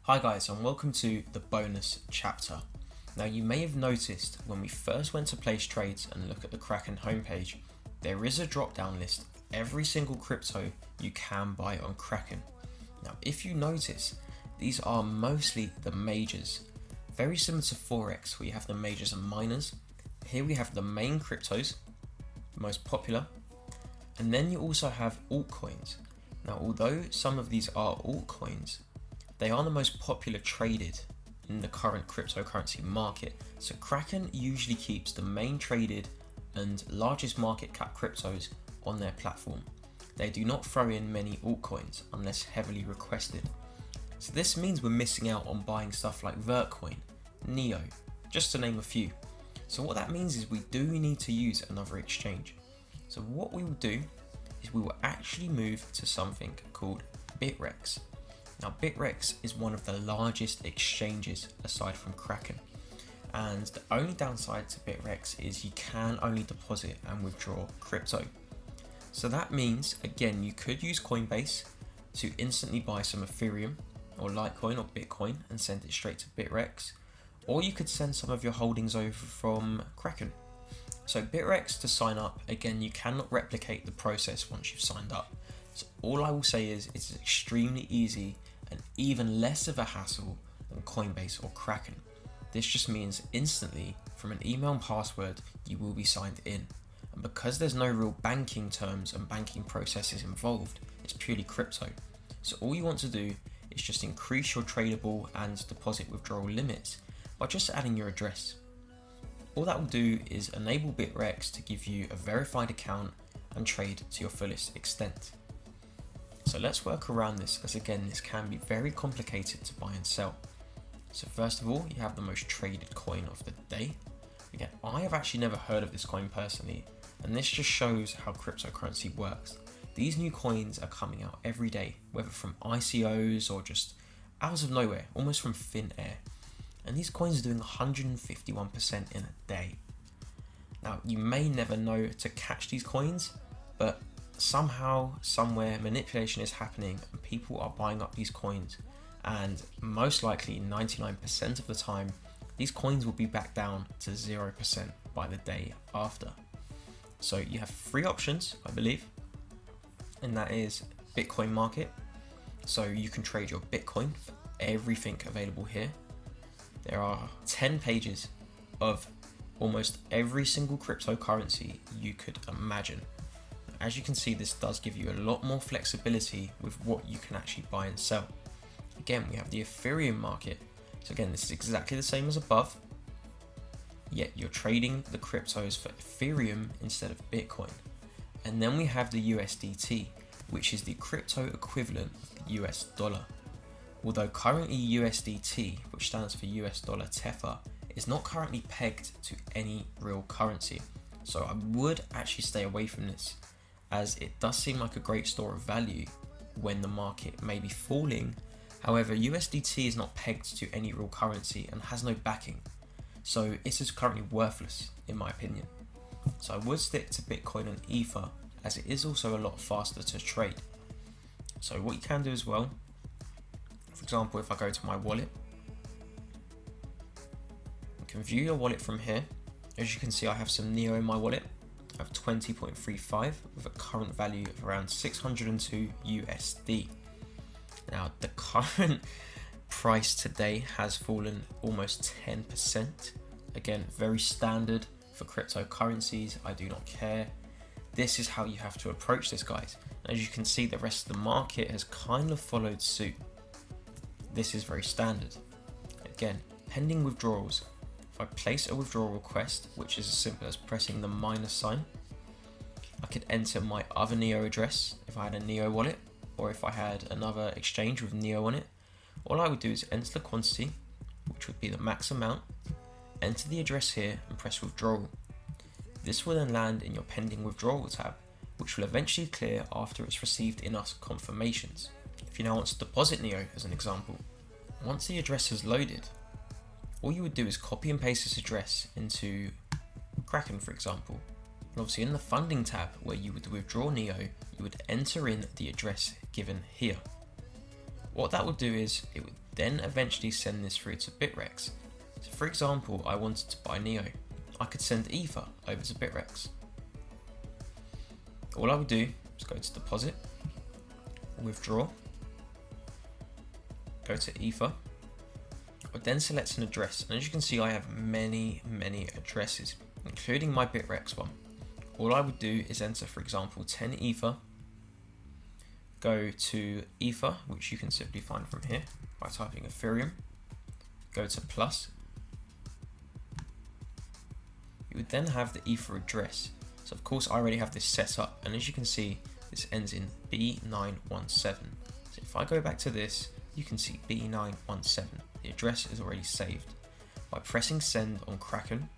Hi guys, and welcome to the bonus chapter. Now you may have noticed when we first went to place trades and look at the Kraken homepage, there is a drop down list of every single crypto you can buy on Kraken. Now if you notice, these are mostly the majors. Very similar to Forex where you have the majors and minors. Here we have the main cryptos, most popular, and then you also have altcoins. Now although some of these are altcoins, they are the most popular traded in the current cryptocurrency market. So Kraken usually keeps the main traded and largest market cap cryptos on their platform. They do not throw in many altcoins unless heavily requested. So this means we're missing out on buying stuff like Vertcoin, Neo, just to name a few. So what that means is we do need to use another exchange. So what we will do is we will actually move to something called Bittrex. Now Bittrex is one of the largest exchanges aside from Kraken, and the only downside to Bittrex is you can only deposit and withdraw crypto. So that means, again, you could use Coinbase to instantly buy some Ethereum or Litecoin or Bitcoin and send it straight to Bittrex, or you could send some of your holdings over from Kraken. So Bittrex, to sign up, again, you cannot replicate the process once you've signed up. So all I will say is it's extremely easy and even less of a hassle than Coinbase or Kraken. This just means instantly from an email and password you will be signed in, and because there's no real banking terms and banking processes involved, it's purely crypto. So all you want to do is just increase your tradable and deposit withdrawal limits by just adding your address. All that will do is enable Bittrex to give you a verified account and trade to your fullest extent. So let's work around this, as again this can be very complicated to buy and sell. So first of all, you have the most traded coin of the day. Again, I have actually never heard of this coin personally, and this just shows how cryptocurrency works. These new coins are coming out every day, whether from ICOs or just out of nowhere, almost from thin air. And these coins are doing 151% in a day. Now you may never know to catch these coins, but somehow, somewhere, manipulation is happening and people are buying up these coins, and most likely 99% of the time these coins will be back down to 0% by the day after. So you have three options, I believe, and that is Bitcoin market. So you can trade your Bitcoin for everything available here. There are 10 pages of almost every single cryptocurrency you could imagine. As you can see, this does give you a lot more flexibility with what you can actually buy and sell. Again, we have the Ethereum market. So again, this is exactly the same as above, yet you're trading the cryptos for Ethereum instead of Bitcoin. And then we have the USDT, which is the crypto equivalent of the US dollar. Although currently USDT, which stands for US dollar Tether, is not currently pegged to any real currency. So I would actually stay away from this, as it does seem like a great store of value when the market may be falling. However, USDT is not pegged to any real currency and has no backing, so it is currently worthless in my opinion. So I would stick to Bitcoin and Ether, as it is also a lot faster to trade. So what you can do as well, for example, if I go to my wallet, you can view your wallet from here. As you can see, I have some Neo in my wallet. I have 20.35 with a current value of around 602 USD. Now the current price today has fallen almost 10%. Again, very standard for cryptocurrencies. I do not care. This is how you have to approach this, guys. As you can see, the rest of the market has kind of followed suit. This is very standard. Again, pending withdrawals. If I place a withdrawal request, which is as simple as pressing the minus sign, I could enter my other Neo address if I had a Neo wallet, or if I had another exchange with Neo on it. All I would do is enter the quantity, which would be the max amount, enter the address here and press withdrawal. This will then land in your pending withdrawal tab, which will eventually clear after it's received enough confirmations. If you now want to deposit Neo as an example, once the address is loaded, all you would do is copy and paste this address into Kraken, for example. And obviously in the funding tab where you would withdraw Neo, you would enter in the address given here. What that would do is it would then eventually send this through to Bittrex. So for example, I wanted to buy NEO. I could send Ether over to Bittrex. All I would do is go to deposit, withdraw, go to Ether. I would then select an address, and as you can see I have many addresses, including my Bittrex one. All I would do is enter, for example, 10 Ether, go to Ether, which you can simply find from here by typing Ethereum, go to plus. You would then have the Ether address. So of course I already have this set up, and as you can see this ends in B917. So if I go back to this, you can see B917. The address is already saved. By pressing send on Kraken,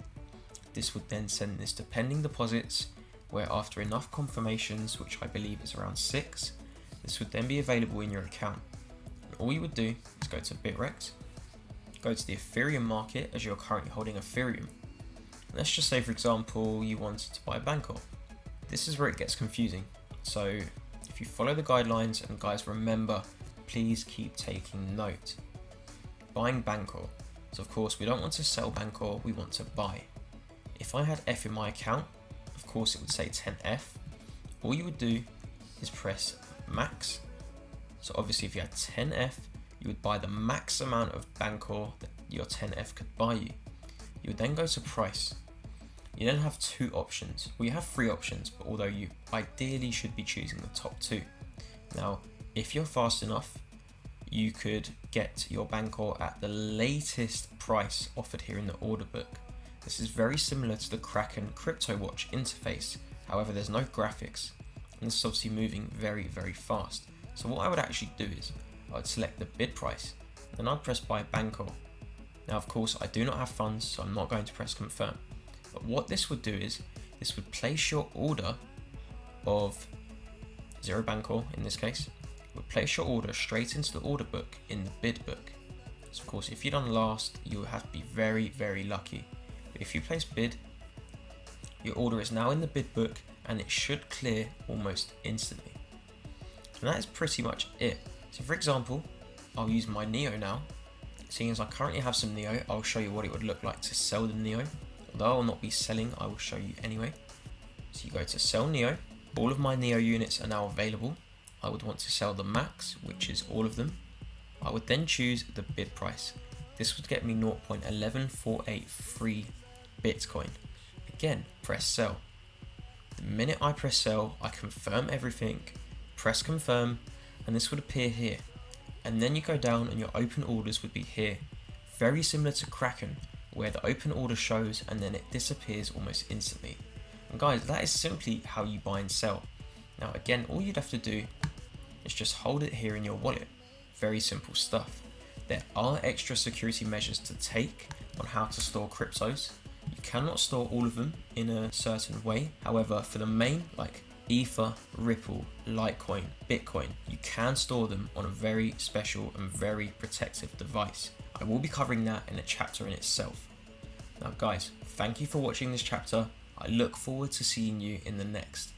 this would then send this to pending deposits, where after enough confirmations, which I believe is around 6, this would then be available in your account. And all you would do is go to Bittrex, go to the Ethereum market as you're currently holding Ethereum. Let's just say, for example, you wanted to buy Bancor. This is where it gets confusing. So if you follow the guidelines, and guys, remember, please keep taking note. Buying Bancor. So of course we don't want to sell Bancor, we want to buy. If I had F in my account, of course it would say 10F. All you would do is press max. So obviously if you had 10F, you would buy the max amount of Bancor that your 10F could buy you. You would then go to price. You then have 2 options. Well, you have 3 options, but although you ideally should be choosing the top 2. Now, if you're fast enough, you could get your Bancor at the latest price offered here in the order book. This is very similar to the Kraken Crypto Watch interface. However, there's no graphics, and this is obviously moving very fast. So what I would actually do is I would select the bid price, then I'd press buy Bancor. Now of course I do not have funds, so I'm not going to press confirm. But what this would do is this would place your order of 0 Bancor in this case, would place your order straight into the order book in the bid book. So of course if you're done last, you will have to be very lucky. But if you place bid, your order is now in the bid book and it should clear almost instantly. And that is pretty much it. So for example, I'll use my NEO now. Seeing as I currently have some NEO, I'll show you what it would look like to sell the NEO. Although I will not be selling, I will show you anyway. So you go to sell NEO. All of my NEO units are now available. I would want to sell the max, which is all of them. I would then choose the bid price. This would get me 0.11483 Bitcoin. Again, press sell. The minute I press sell, I confirm everything, press confirm, and this would appear here. And then you go down and your open orders would be here. Very similar to Kraken, where the open order shows and then it disappears almost instantly. And guys, that is simply how you buy and sell. Now again, all you'd have to do is just hold it here in your wallet. Very simple stuff. There are extra security measures to take on how to store cryptos. You cannot store all of them in a certain way. However, for the main, like Ether, Ripple, Litecoin, Bitcoin, you can store them on a very special and very protective device. I will be covering that in a chapter in itself. Now guys, thank you for watching this chapter. I look forward to seeing you in the next.